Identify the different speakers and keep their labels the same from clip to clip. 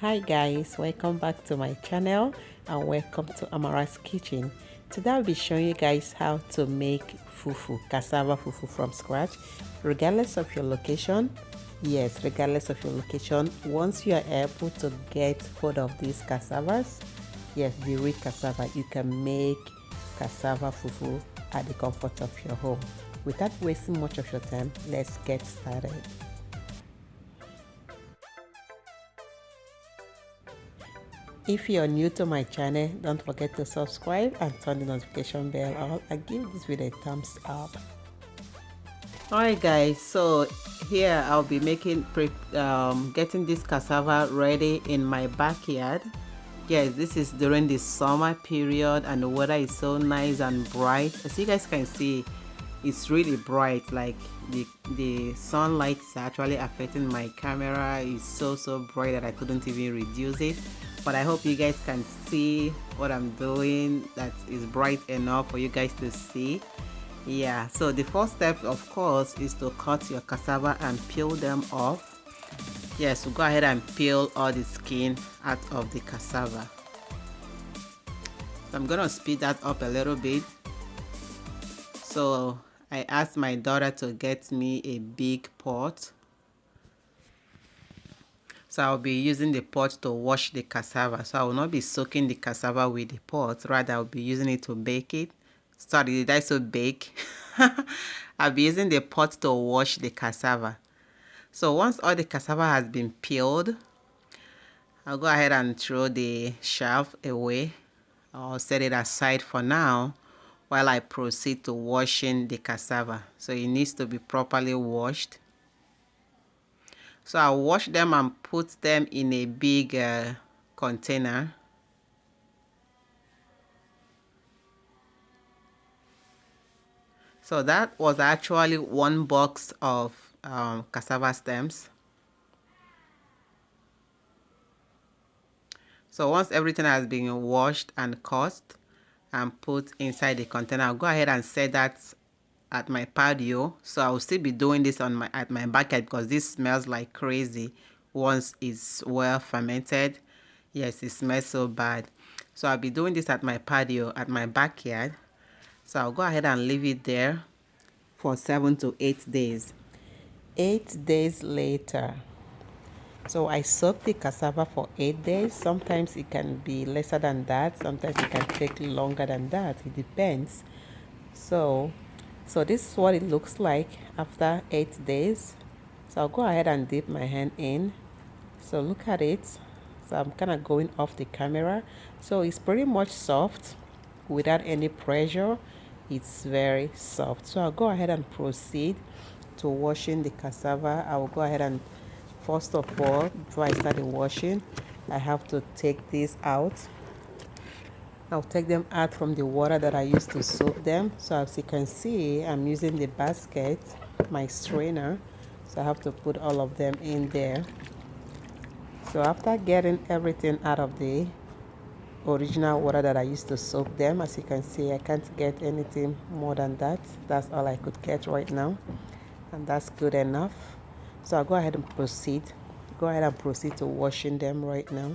Speaker 1: Hi guys, welcome back to my channel and welcome to Amara's kitchen. Today I'll be showing you guys how to make fufu, cassava fufu from scratch, regardless of your location. Yes, regardless of your location, once you are able to get hold of these cassavas, yes, the real cassava, you can make cassava fufu at the comfort of your home. Without wasting much of your time, let's get started. If you're new to my channel, don't forget to subscribe and turn the notification bell on and give this video a thumbs up. Alright guys, so here I'll be making getting this cassava ready in my backyard. Yes, this is during the summer period and the weather is so nice and bright. As you guys can see, it's really bright, like the sunlight is actually affecting my camera. It's so bright that I couldn't even reduce it, but I hope you guys can see what I'm doing, that is bright enough for you guys to see. Yeah, so the first step of course is to cut your cassava and peel them off. Yes, so go ahead and peel all the skin out of the cassava. So I'm gonna speed that up a little bit. So I asked my daughter to get me a big pot. So I'll be using the pot to wash the cassava. So I will not be soaking the cassava with the pot. Rather, I'll be using it to bake it. Sorry, did I say bake? I'll be using the pot to wash the cassava. So once all the cassava has been peeled, I'll go ahead and throw the shaft away. I'll set it aside for now while I proceed to washing the cassava. So it needs to be properly washed. So I'll wash them and put them in a big container. So that was actually one box of cassava stems. So once everything has been washed and cut and put inside the container, I'll go ahead and set that at my patio. So I'll still be doing this on at my backyard because this smells like crazy once it's well fermented. Yes, it smells so bad. So I'll be doing this at my patio at my backyard. So I'll go ahead and leave it there for 7 to 8 days. 8 days later, so I soak the cassava for 8 days. Sometimes it can be lesser than that, sometimes it can take longer than that, it depends. So this is what it looks like after 8 days. So I'll go ahead and dip my hand in. So look at it. So I'm kind of going off the camera. So it's pretty much soft without any pressure. It's very soft. So I'll go ahead and proceed to washing the cassava. I will go ahead and first of all, before I start the washing, I have to take this out. I'll take them out from the water that I used to soak them. So as you can see, I'm using the basket, my strainer. So I have to put all of them in there. So after getting everything out of the original water that I used to soak them, as you can see, I can't get anything more than that. That's all I could get right now, and that's good enough. So I'll go ahead and proceed to washing them right now.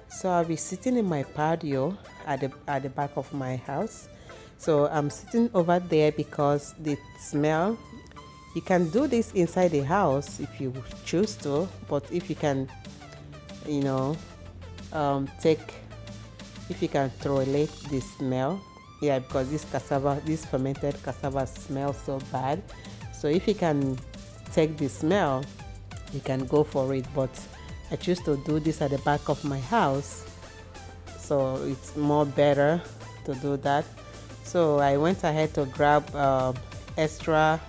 Speaker 1: So I'll be sitting in my patio at the back of my house. So I'm sitting over there because the smell, you can do this inside the house if you choose to, but if you can, you know, if you can tolerate the smell, yeah, because this fermented cassava smells so bad. So if you can take the smell, you can go for it, but I choose to do this at the back of my house, so it's more better to do that. So I went ahead to grab extra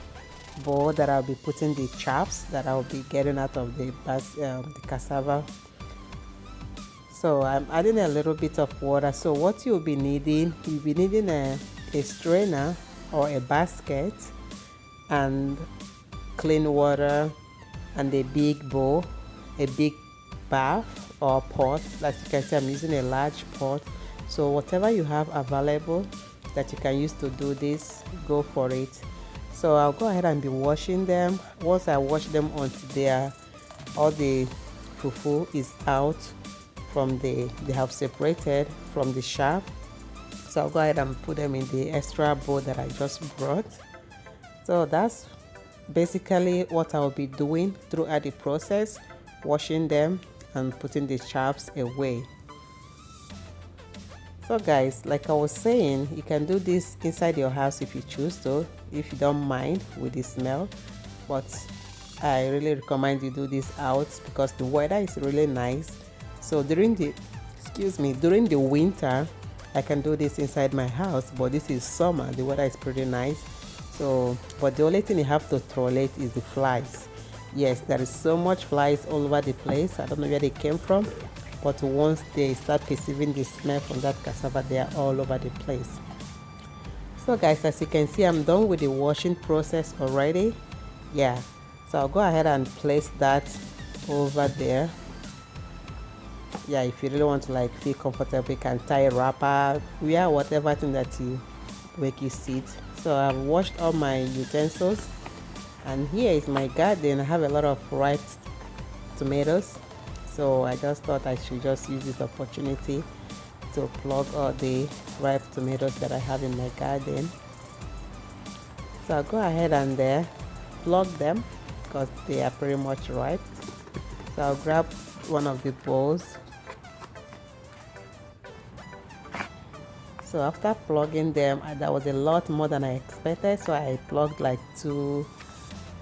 Speaker 1: bowl that I'll be putting the chaps that I'll be getting out of the cassava. So I'm adding a little bit of water. So what you'll be needing a strainer or a basket and clean water and a big bowl, a big bath or pot. Like you can see, I'm using a large pot. So whatever you have available that you can use to do this, go for it. So I'll go ahead and be washing them. Once I wash them until all the fufu is out from they have separated from the shaft. So I'll go ahead and put them in the extra bowl that I just brought. So that's basically what I'll be doing throughout the process, washing them and putting the chaffs away. So guys, like I was saying, you can do this inside your house if you choose to, if you don't mind with the smell, but I really recommend you do this out because the weather is really nice. So during the winter I can do this inside my house, but this is summer, the weather is pretty nice. So but the only thing you have to tolerate is the flies. Yes, there is so much flies all over the place. I don't know where they came from, but once they start perceiving the smell from that cassava, they are all over the place. So guys, as you can see, I'm done with the washing process already. Yeah, so I'll go ahead and place that over there. Yeah, if you really want to like feel comfortable, you can tie a wrapper, wear whatever thing that you make you sit. So I've washed all my utensils, and here is my garden. I have a lot of ripe tomatoes, so I just thought I should just use this opportunity to plug all the ripe tomatoes that I have in my garden. So I'll go ahead and plug them because they are pretty much ripe. So I'll grab one of the bowls. So after plugging them, that was a lot more than I expected, so I plugged like 2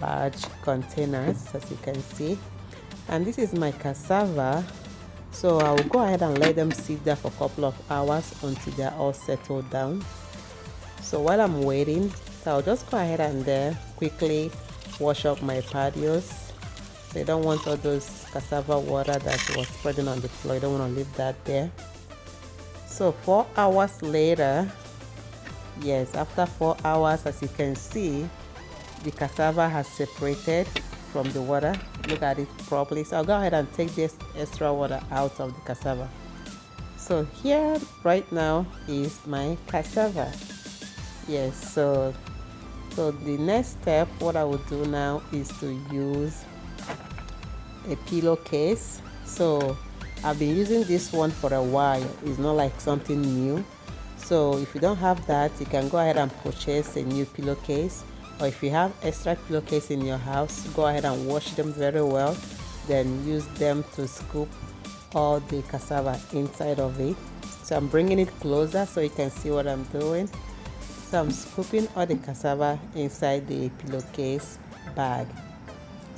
Speaker 1: large containers, as you can see. And this is my cassava, so I will go ahead and let them sit there for a couple of hours until they're all settled down. So while I'm waiting, so I'll just go ahead and quickly wash up my patios. So you don't want all those cassava water that was spreading on the floor, you don't want to leave that there. So 4 hours later, yes, after 4 hours, as you can see, the cassava has separated from the water. Look at it properly. So I'll go ahead and take this extra water out of the cassava. So here right now is my cassava. Yes, so the next step, what I will do now is to use a pillowcase. So I've been using this one for a while. It's not like something new. So if you don't have that, you can go ahead and purchase a new pillowcase, or if you have extra pillowcase in your house, go ahead and wash them very well, then use them to scoop all the cassava inside of it. So I'm bringing it closer so you can see what I'm doing. So I'm scooping all the cassava inside the pillowcase bag.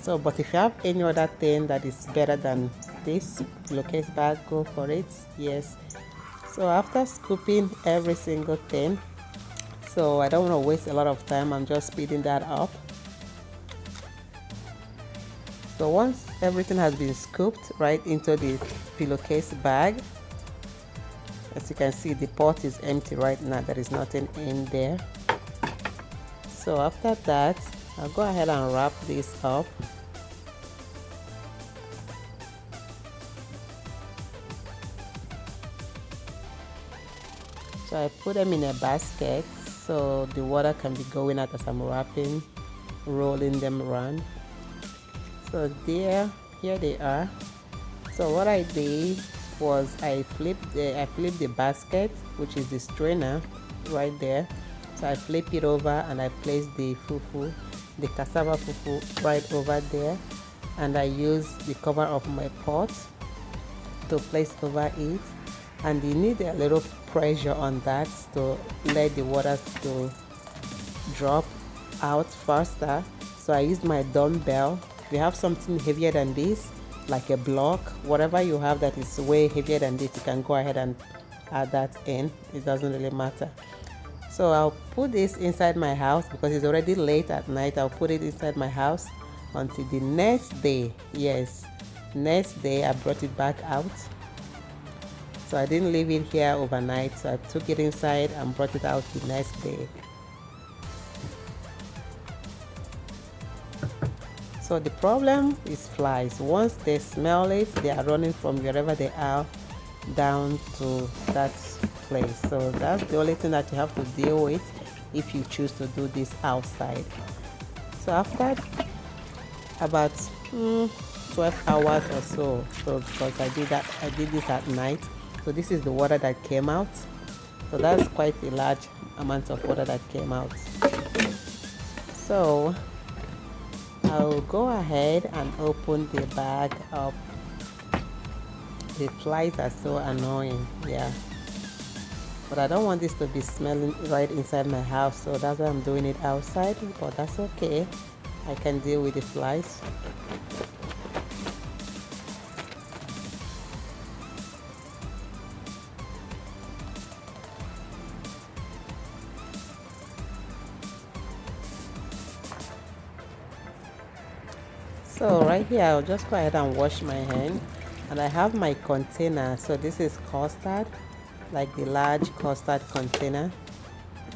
Speaker 1: So but if you have any other thing that is better than this pillowcase bag, go for it. Yes, so after scooping every single thing, so I don't want to waste a lot of time, I'm just speeding that up. So once everything has been scooped right into the pillowcase bag, as you can see, the pot is empty right now, there is nothing in there. So after that, I'll go ahead and wrap this up. So I put them in a basket so the water can be going out as I'm wrapping, rolling them around. So here they are. So what I did was I flipped the basket, which is the strainer right there. So I flip it over and I place the fufu, the cassava fufu, right over there, and I use the cover of my pot to place over it. And you need a little pressure on that to let the water to drop out faster. So I used my dumbbell. If you have something heavier than this, like a block, whatever you have that is way heavier than this, you can go ahead and add that in. It doesn't really matter. So I'll put this inside my house because it's already late at night. I'll put it inside my house until the next day. Yes, next day I brought it back out. So I didn't leave it here overnight, so I took it inside and brought it out the next day. So the problem is flies. Once they smell it, they are running from wherever they are down to that place. So that's the only thing that you have to deal with if you choose to do this outside. So after about 12 hours or so. So because I did this at night. So this is the water that came out. So that's quite a large amount of water that came out. So I'll go ahead and open the bag up. The flies are so annoying, yeah. But I don't want this to be smelling right inside my house, so that's why I'm doing it outside. But that's okay. I can deal with the flies. So right here, I'll just go ahead and wash my hand. And I have my container. So this is custard, like the large custard container.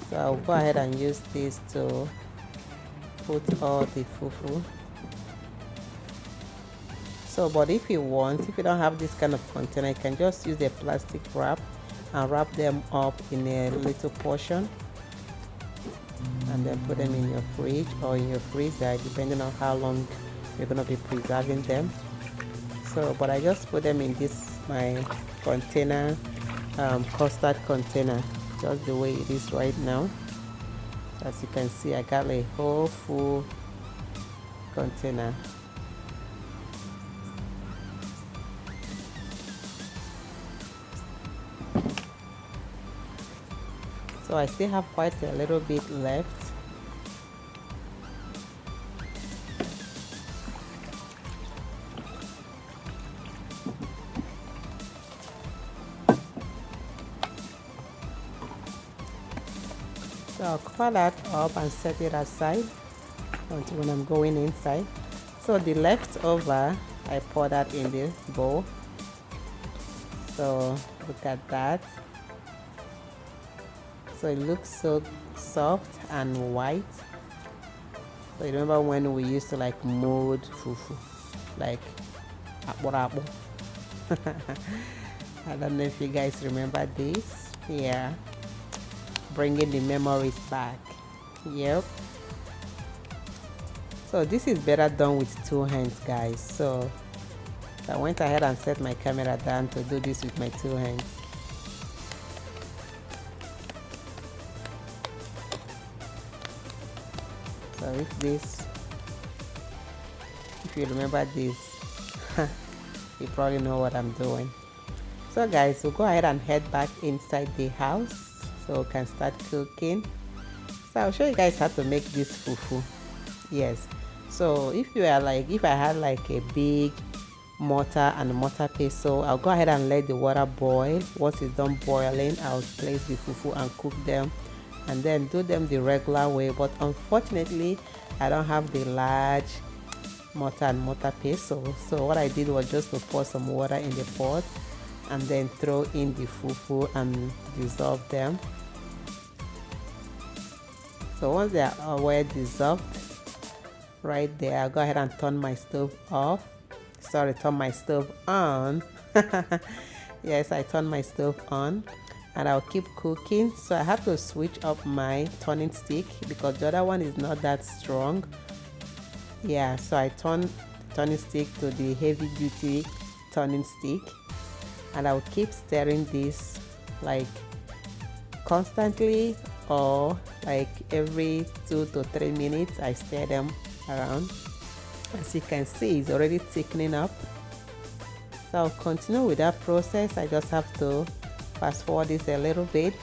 Speaker 1: So I'll go ahead and use this to put all the fufu. So, but if you don't have this kind of container, you can just use a plastic wrap and wrap them up in a little portion and then put them in your fridge or in your freezer, depending on how long you're going to be preserving them. So, but I just put them in this my container, custard container, just the way it is right now. As you can see, I got a whole full container. So I still have quite a little bit left. So I'll cover that up and set it aside until when I'm going inside. So the leftover, I pour that in the bowl. So look at that. So it looks so soft and white. So you remember when we used to like mold fufu, like apple. I don't know if you guys remember this. Yeah, bringing the memories back. Yep. So this is better done with 2 hands, guys. So I went ahead and set my camera down to do this with my 2 hands. So if you remember this, you probably know what I'm doing. So guys, we'll go ahead and head back inside the house so we can start cooking. So I'll show you guys how to make this fufu. Yes, so if I had like a big mortar and mortar paste, so I'll go ahead and let the water boil. Once it's done boiling, I'll place the fufu and cook them and then do them the regular way. But unfortunately, I don't have the large mortar and mortar paste, so what I did was just to pour some water in the pot and then throw in the fufu and dissolve them. So once they are all well dissolved, right there, I'll go ahead and turn my stove off. Sorry, turn my stove on. Yes, I turned my stove on and I'll keep cooking. So I have to switch up my turning stick because the other one is not that strong. Yeah, so I turn turning stick to the heavy duty turning stick and I'll keep stirring this like constantly, or like every 2 to 3 minutes I stir them around. As you can see, it's already thickening up. So I'll continue with that process. I just have to fast forward this a little bit.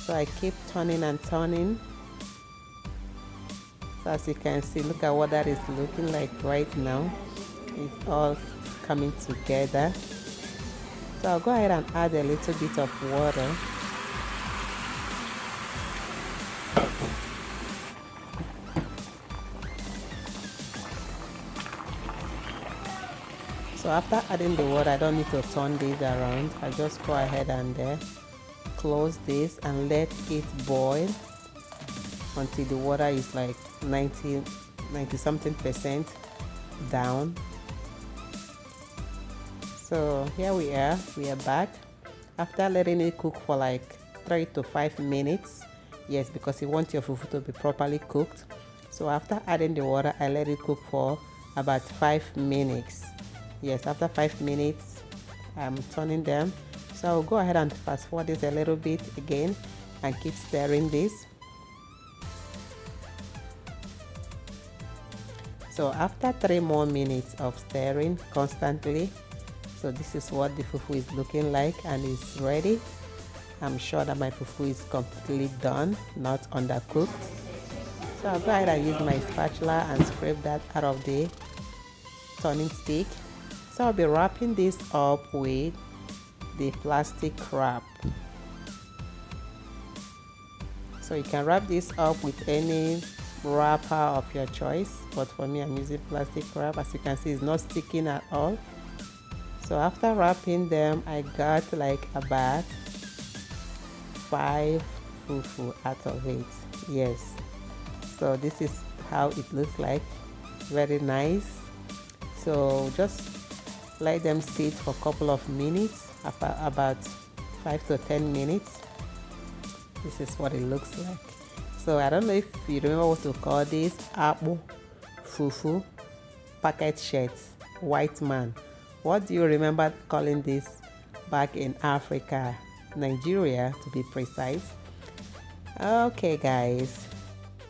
Speaker 1: So I keep turning and turning. So as you can see, look at what that is looking like right now. It's all coming together. So I'll go ahead and add a little bit of water. So after adding the water, I don't need to turn this around. I just go ahead and close this and let it boil until the water is like 90 something percent down. So here we are back after letting it cook for like 3 to 5 minutes. Yes, because you want your fufu to be properly cooked. So after adding the water, I let it cook for about 5 minutes. Yes, after 5 minutes I'm turning them. So I'll go ahead and fast forward this a little bit again and keep stirring this. So after 3 more minutes of stirring constantly, so this is what the fufu is looking like, and it's ready. I'm sure that my fufu is completely done, not undercooked. So I'll go ahead and use my spatula and scrape that out of the turning stick. So I'll be wrapping this up with the plastic wrap. So you can wrap this up with any wrapper of your choice, but for me I'm using plastic wrap. As you can see, it's not sticking at all. So after wrapping them, I got like about 5 fufu out of it. Yes, so this is how it looks like. Very nice. So just let them sit for a couple of minutes, after about 5 to 10 minutes. This is what it looks like. So I don't know if you remember what to call this. Apple, fufu, packet shirts, white man. What do you remember calling this back in Africa? Nigeria, to be precise. Okay guys,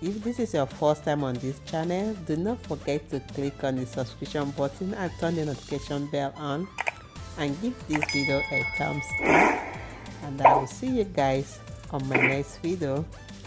Speaker 1: if this is your first time on this channel, do not forget to click on the subscription button and turn the notification bell on, and give this video a thumbs up, and I will see you guys on my next video.